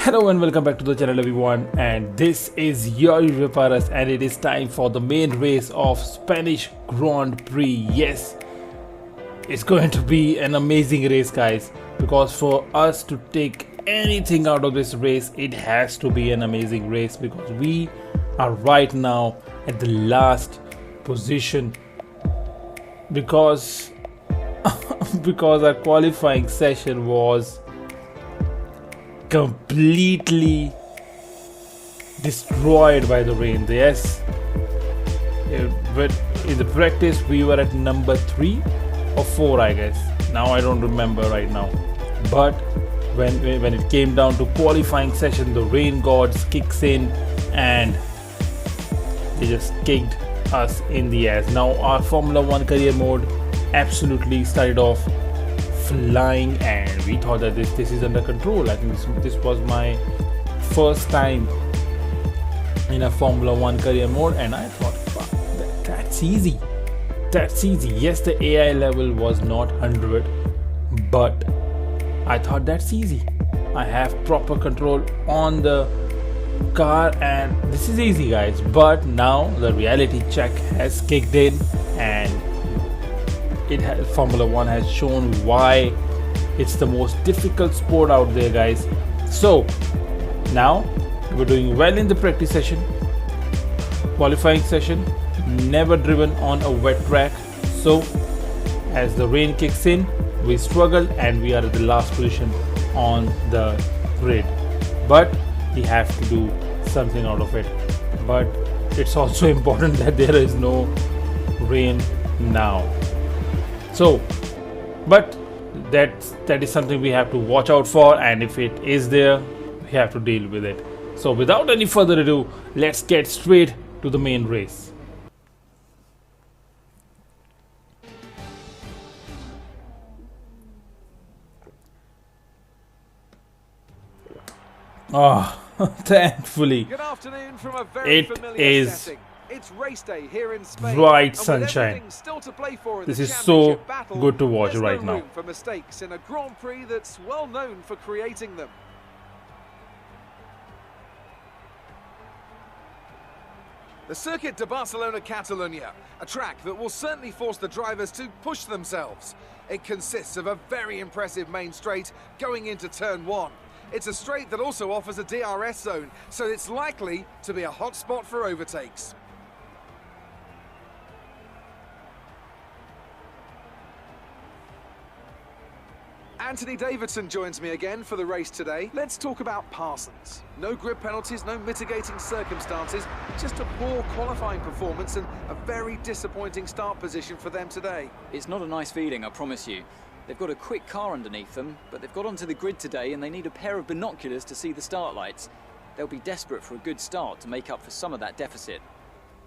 Hello and welcome back to the channel everyone, and this is your Paras and it is time for the main race of Spanish Grand Prix. Yes, it's going to be an amazing race guys, because for us to take anything out of this race it has to be an amazing race, because we are right now at the last position because our qualifying session was completely destroyed by the rain. Yes, but in the practice we were at number 3 or 4, I guess. Now I don't remember right now. But when it came down to qualifying session, the rain gods kicks in and they just kicked us in the ass. Now our Formula 1 career mode absolutely started off flying and we thought that this is under control. I think this was my first time in a Formula 1 career mode and I thought, wow, that's easy. Yes, the AI level was not 100, but I thought that's easy. I have proper control on the car and this is easy guys. But now the reality check has kicked in and Formula 1 has shown why it's the most difficult sport out there guys. So now we're doing well in the practice session, qualifying session, never driven on a wet track. So as the rain kicks in we struggle and we are at the last position on the grid, but we have to do something out of it. But it's also important that there is no rain now. So, but that is something we have to watch out for, and if it is there, we have to deal with it. So without any further ado, let's get straight to the main race. Oh, thankfully, Good afternoon from a very it familiar is setting. It's race day here in Spain. bright and with sunshine. everything still to play for in This the is so championship battle, good to watch there's right no now. room for mistakes in a Grand Prix that's well known for creating them. The Circuit de Barcelona-Catalunya, a track that will certainly force the drivers to push themselves. It consists of a very impressive main straight going into turn 1. It's a straight that also offers a DRS zone, so it's likely to be a hot spot for overtakes. Anthony Davidson joins me again for the race today. Let's talk about Parsons. No grid penalties, no mitigating circumstances, just a poor qualifying performance and a very disappointing start position for them today. It's not a nice feeling, I promise you. They've got a quick car underneath them, but they've got onto the grid today and they need a pair of binoculars to see the start lights. They'll be desperate for a good start to make up for some of that deficit.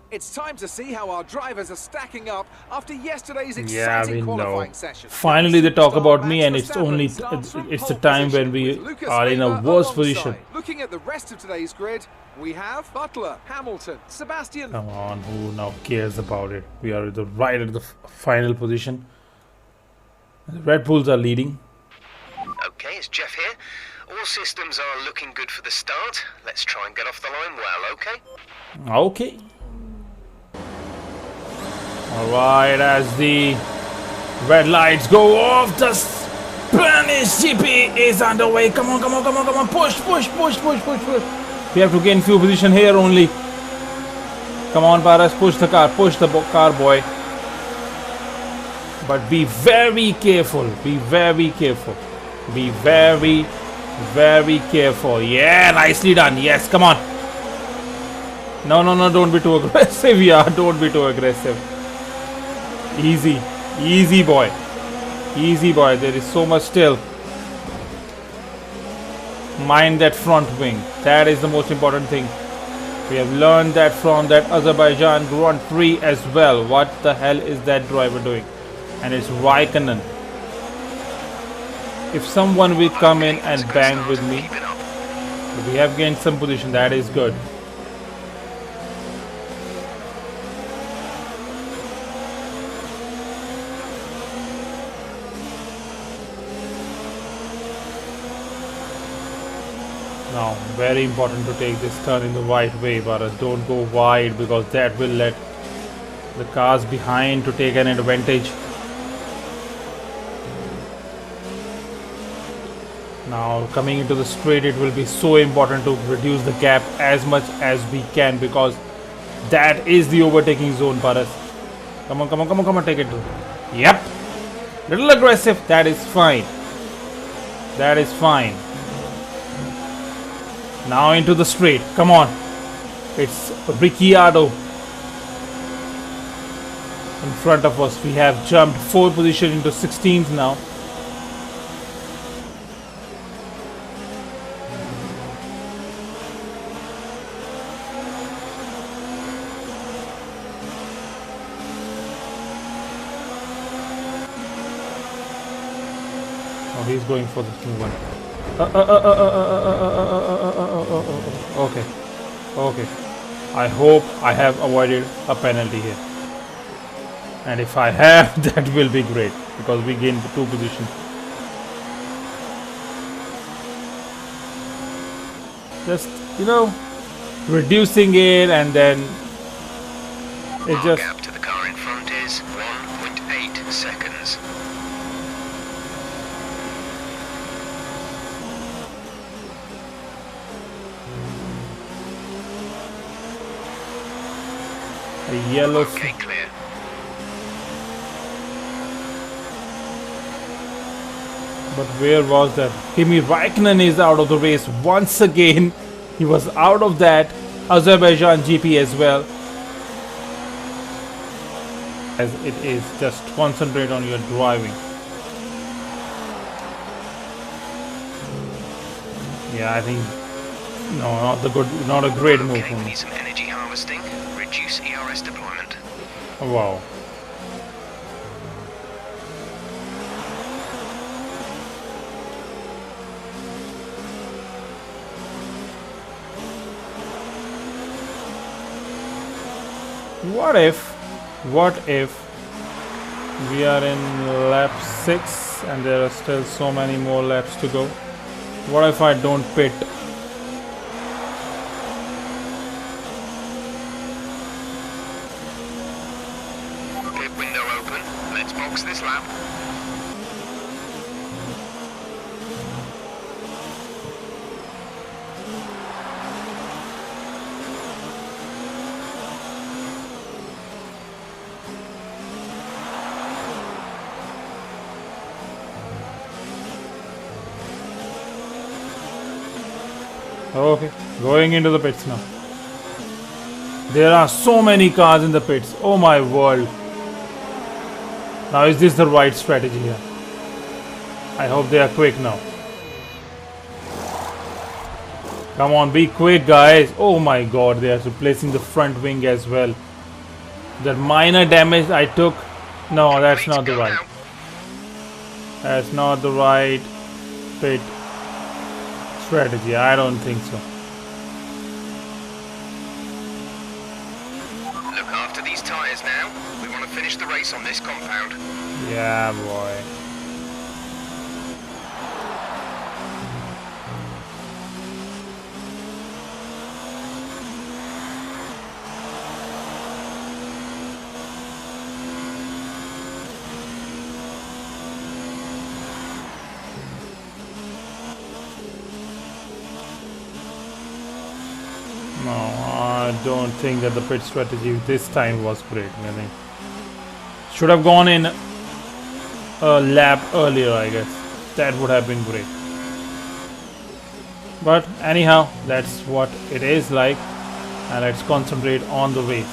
It's time to see how our drivers are stacking up after yesterday's Yeah, exciting we qualifying know. session. Finally they talk Superstar about me, Max and it's only Verstappen starts from it's the pole time when position we with Lucas are in a Weber worse alongside. position. Looking at the rest of today's grid, we have Butler, Hamilton, Sebastian. Come on, who now cares about it? We are right at the final position. The Red Bulls are leading. Okay, it's Jeff here. All systems are looking good for the start. Let's try and get off the line well, okay? Okay. Alright, as the red lights go off, the Spanish GP is underway. Come on. Push. We have to gain few position here only. Come on, Paras, push the car boy. But be very careful. Be very careful. Yeah, nicely done. Yes, come on. No, don't be too aggressive. Yeah, don't be too aggressive. Easy boy. There is so much still. Mind that front wing. That is the most important thing. We have learned that from that Azerbaijan Grand Prix as well. What the hell is that driver doing? And it's Raikkonen. If someone will come in and bang with me, we have gained some position. That is good. Now, very important to take this turn in the right way, Bharat. Don't go wide because that will let the cars behind to take an advantage. Now, coming into the straight, it will be so important to reduce the gap as much as we can because that is the overtaking zone, Bharat. Come on, come on, come on, come on, take it. Yep. Little aggressive. That is fine. That is fine. Now into the straight. Come on. It's Ricciardo in front of us. We have jumped 4 positions into 16th now. Oh, he's going for the new one. Okay. Okay. I hope I have avoided a penalty here. And if I have, that will be great because we gained 2 positions. Just, you know, reducing it and then it just... gap to the car in front is 1.8 seconds. A yellow... Okay, clear. But where was that? Kimi Raikkonen is out of the race once again. He was out of that Azerbaijan GP as well. As it is, just concentrate on your driving. Yeah, I think no, not a great move Okay, for we me. need some energy harvesting. Reduce ERS deployment. Oh, wow. What if we are in lap 6 and there are still so many more laps to go? What if I don't pit? Pit window open. Let's box this lap. Okay, going into the pits now. There are so many cars in the pits. Oh my world. Now is this the right strategy here? I hope they are quick now. Come on, be quick guys. Oh my god, they are replacing the front wing as well. That minor damage I took. No, that's not the right. That's not the right pit strategy. I don't think so. Look after these tyres now. We want to finish the race on this compound. Yeah, boy. No, I don't think that the pit strategy this time was great. I think should have gone in a lap earlier, I guess. That would have been great. But anyhow, that's what it is like. And let's concentrate on the race.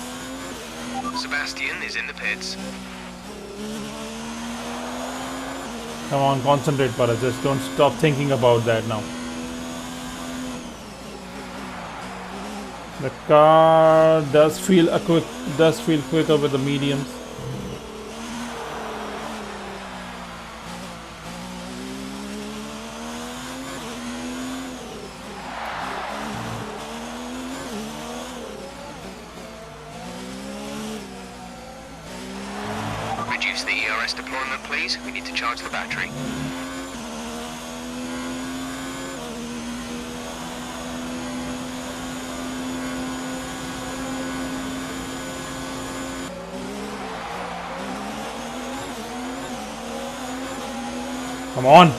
Sebastian is in the pits. Come on, concentrate, Paras. Just don't stop thinking about that now. The car does feel quicker with the mediums. Reduce the ERS deployment, please. We need to charge the battery. Come on.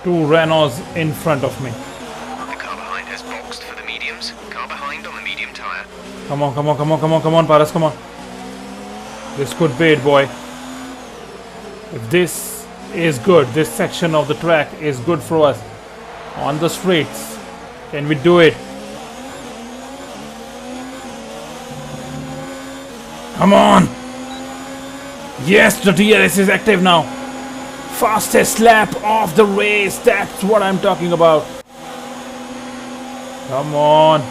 Two Renaults in front of me. The car behind has boxed for the mediums. Car behind on the medium tyre. Come on, come on, come on, come on, come on, Paras, come on. This could be it, boy. If this is good, this section of the track is good for us. On the straights. Can we do it? Come on! Yes, the DRS is active now. Fastest lap of the race. That's what I'm talking about. Come on.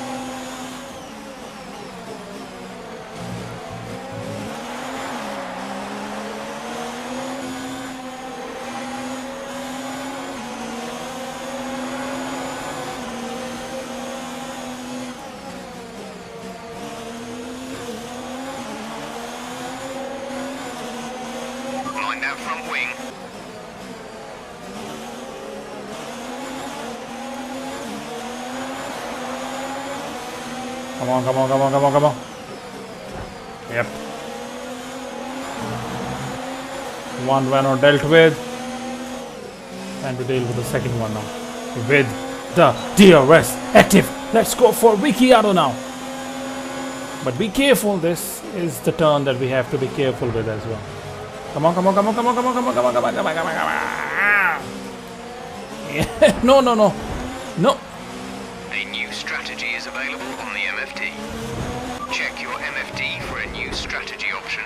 Mind that front wing. Come on, come on, come on, come on, come on. Yep. One Renault dealt with. And we deal with the second one now. With the DRS active. Let's go for Ricciardo now. But be careful, this is the turn that we have to be careful with as well. Come on, come on, come on, come on, come on, come on, come on, come on, come on, come on, come on. Yeah. No, no, no. No. A new strategy is available on the MFD. Check your MFD for a new strategy option.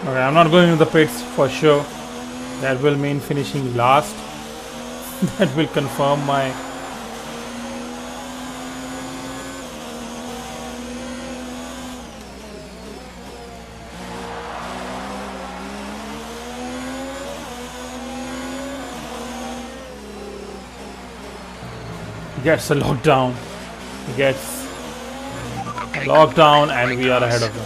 Okay, I'm not going to the pits for sure. That will mean finishing last. That will confirm my... He gets a lockdown. He gets a lockdown and we are ahead of him.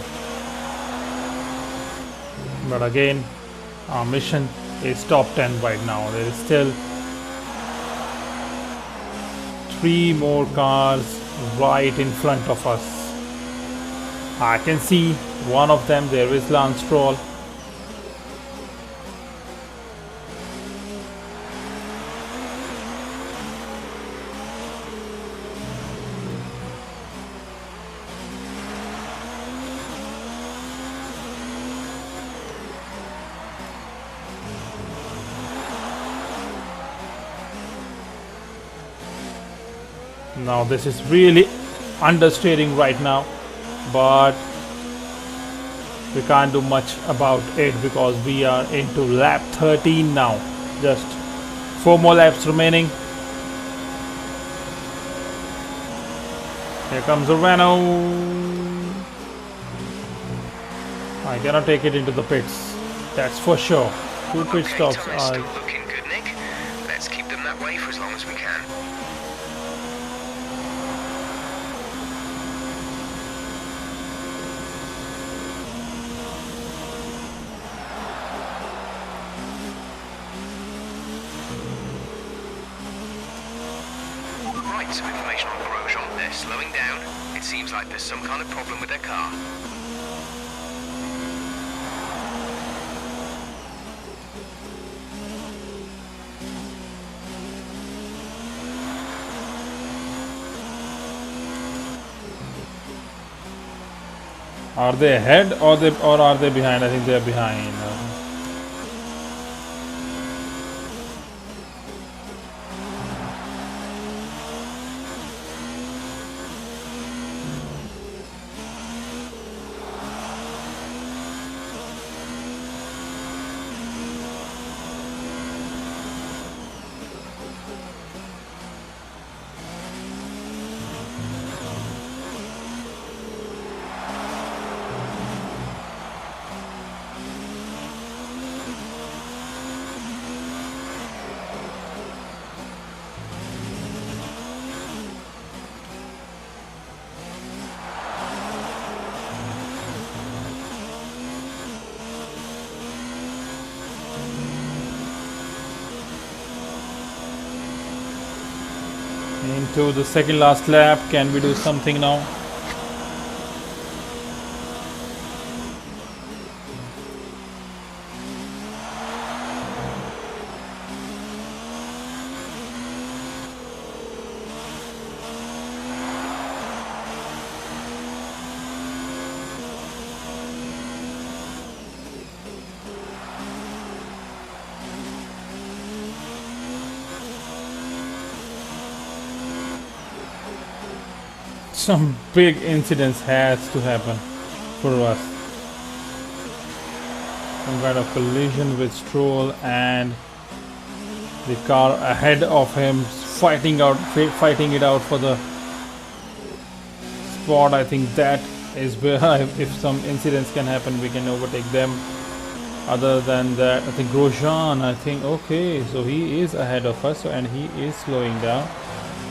But again, our mission is top 10 right now. There is still 3 more cars right in front of us. I can see one of them. There is Lance Stroll. Now this is really understeering right now, but we can't do much about it because we are into lap 13 now. Just 4 more laps remaining. Here comes a Renault. I cannot take it into the pits, that's for sure. 2 pit stops Tyres are... still looking good, Nick. Let's keep them that way for as long as we can. Right, some information on Grosjean. They're slowing down. It seems like there's some kind of problem with their car. Are they ahead or are they behind? I think they are behind. Into the second last lap. Can we do something now? Some big incidents has to happen for us. Some kind of collision with Stroll and the car ahead of him fighting it out for the spot. I think that is where if some incidents can happen, we can overtake them. Other than that, I think Grosjean, okay, so he is ahead of us and he is slowing down.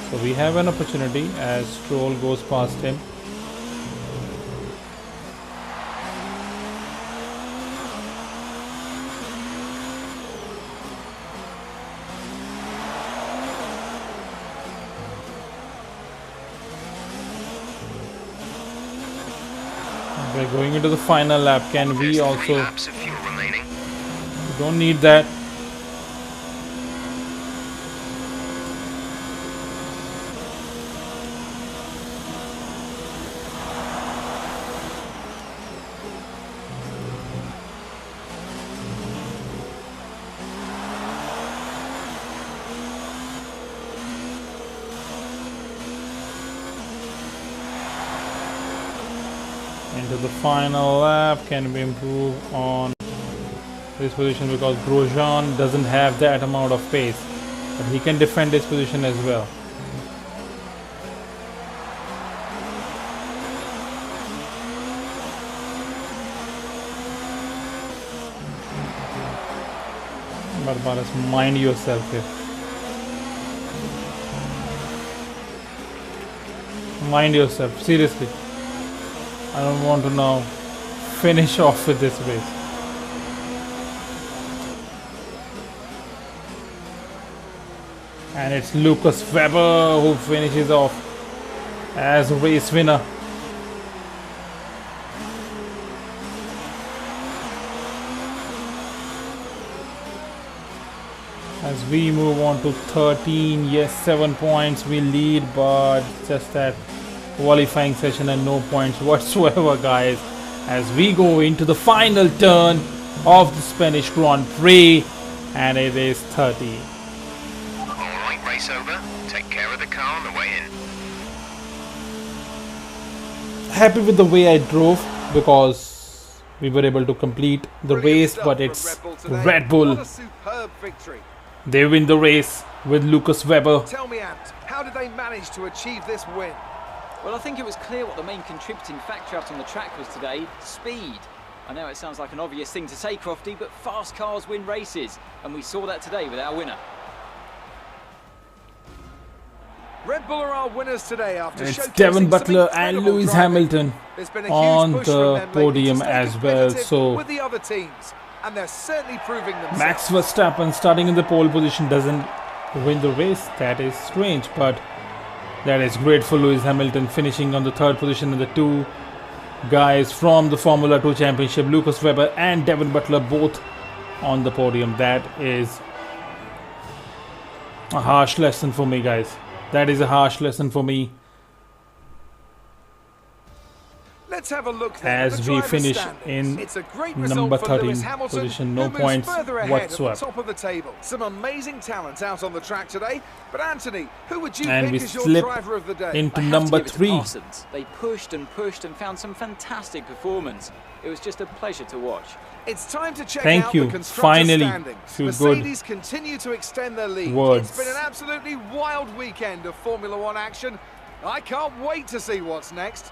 So we have an opportunity as Stroll goes past him. We're going into the final lap. Can we also... laps of fuel remaining. We don't need that. Into the final lap. Can we improve on this position, because Grosjean doesn't have that amount of pace, but he can defend his position as well. Barbaras, mind yourself here. Mind yourself, seriously. I don't want to now finish off with this race. And it's Lucas Weber who finishes off as race winner. As we move on to 13, yes, 7 points we lead, but just that qualifying session and no points whatsoever, guys, as we go into the final turn of the Spanish Grand Prix, and it is 30. Alright, race over. Take care of the car on the way in. Happy with the way I drove because we were able to complete the race, but it's Red Bull. What a superb victory. They win the race with Lucas Weber. Tell me, Ant, how did they manage to achieve this win? Well, I think it was clear what the main contributing factor out on the track was today: speed. I know it sounds like an obvious thing to say, Crofty, but fast cars win races, and we saw that today with our winner. Red Bull are our winners today after It's showcasing Devin some Butler and incredible Lewis driving. Hamilton There's been a huge on push from the them lately to podium stay as well. competitive So with the other teams, and they're certainly proving themselves. Max Verstappen starting in the pole position doesn't win the race. That is strange, but that is great for Lewis Hamilton, finishing on the third position. And the two guys from the Formula 2 Championship, Lucas Weber and Devin Butler, both on the podium. That is a harsh lesson for me, guys. That is a harsh lesson for me. Let's have a look then As at the we driver's finish standings. in It's a great number result for 13 Lewis Hamilton, position, no who moves points further ahead whatsoever. at the top of the table. Some amazing talent out on the track today. But Anthony, who would you And pick we as your slip driver of the day? into I have number to give it to 3. Parsons. They pushed and pushed and found some fantastic performance. It was just a pleasure to watch. It's time to check Thank out you. the constructor Finally, standings. few Mercedes continue to extend their lead. words. It's been an absolutely wild weekend of Formula One action. I can't wait to see what's next.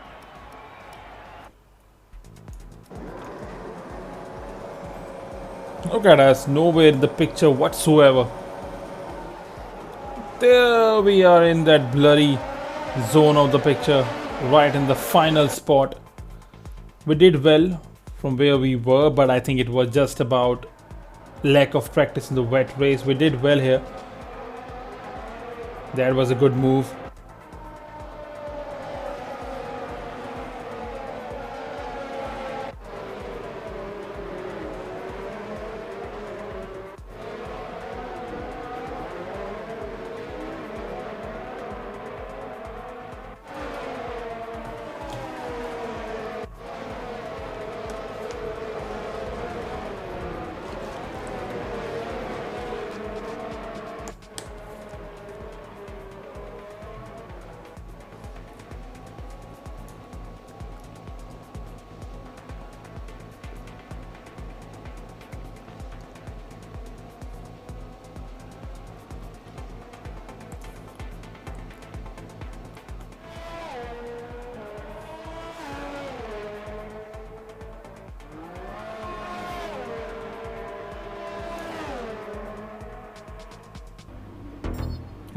Look at us, nowhere in the picture whatsoever. There we are in that blurry zone of the picture, right in the final spot. We did well from where we were, but I think it was just about lack of practice in the wet race. We did well here. That was a good move.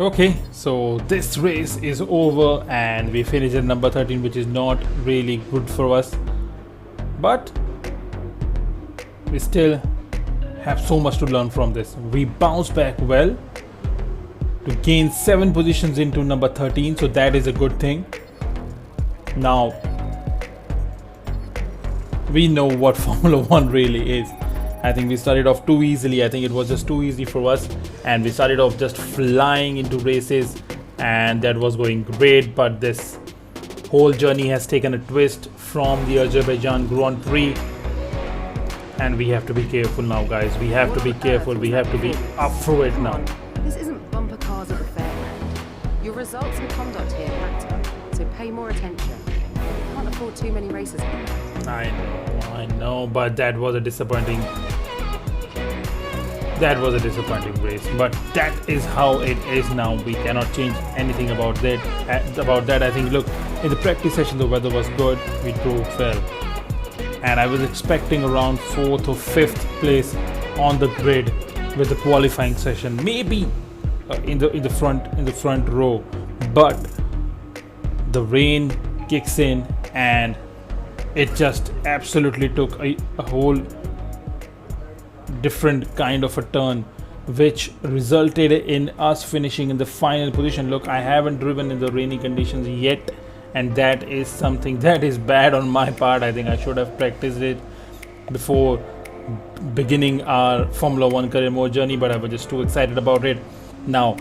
Okay, so this race is over and we finished at number 13, which is not really good for us, but we still have so much to learn from this. We bounced back well to gain 7 positions into number 13, so that is a good thing. Now we know what Formula 1 really is. I think we started off too easily. I think it was just too easy for us, and we started off just flying into races, and that was going great. But this whole journey has taken a twist from the Azerbaijan Grand Prix, and we have to be careful now, guys. We have to be careful. We have to be up for it now. This isn't bumper cars at the fairground. Your results and conduct here matter, so pay more attention. You can't afford too many races. I know, but that was a disappointing race. But that is how it is now. We cannot change anything about that. I think, look, in the practice session the weather was good. We drove well, and I was expecting around 4th or 5th place on the grid with the qualifying session, maybe in the front row. But the rain kicks in and it just absolutely took a whole different kind of a turn, which resulted in us finishing in the final position. Look, I haven't driven in the rainy conditions yet, and that is something that is bad on my part. I think I should have practiced it before beginning our Formula 1 career mode journey, but I was just too excited about it. Now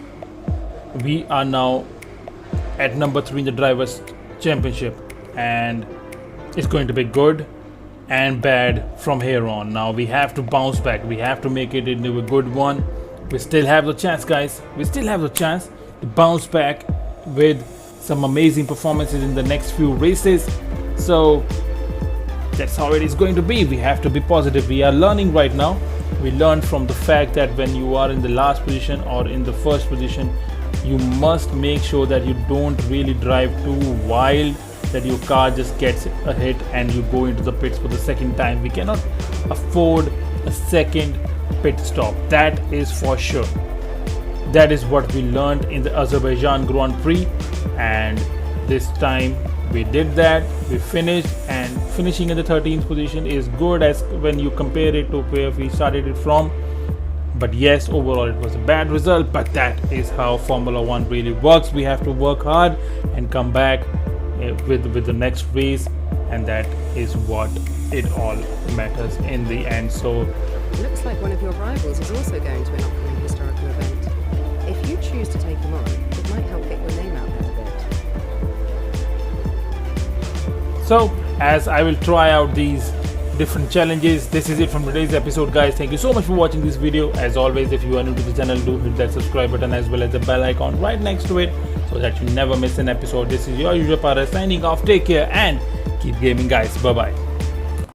we are now at number 3 in the Drivers' Championship, and it's going to be good and bad from here on. Now we have to bounce back. We have to make it into a good one. We still have the chance, guys. We still have the chance to bounce back with some amazing performances in the next few races. So that's how it is going to be. We have to be positive. We are learning right now. We learned from the fact that when you are in the last position or in the first position, you must make sure that you don't really drive too wild, that your car just gets a hit and you go into the pits for the second time. We cannot afford a second pit stop. That is for sure. That is what we learned in the Azerbaijan Grand Prix, and this time we did that. We finished, and finishing in the 13th position is good as when you compare it to where we started it from. But yes, overall it was a bad result, but that is how Formula 1 really works. We have to work hard and come back with the next race, and that is what it all matters in the end. So Looks like one of your rivals is also going to an upcoming historical event. If you choose to take him on, it might help get your name out there a bit. So, as I will try out these different challenges, this is it from today's episode, guys. Thank you so much for watching this video. As always, if you are new to the channel, do hit that subscribe button as well as the bell icon right next to it, so that you never miss an episode. This is your usual Para signing off. Take care and keep gaming, guys. Bye bye.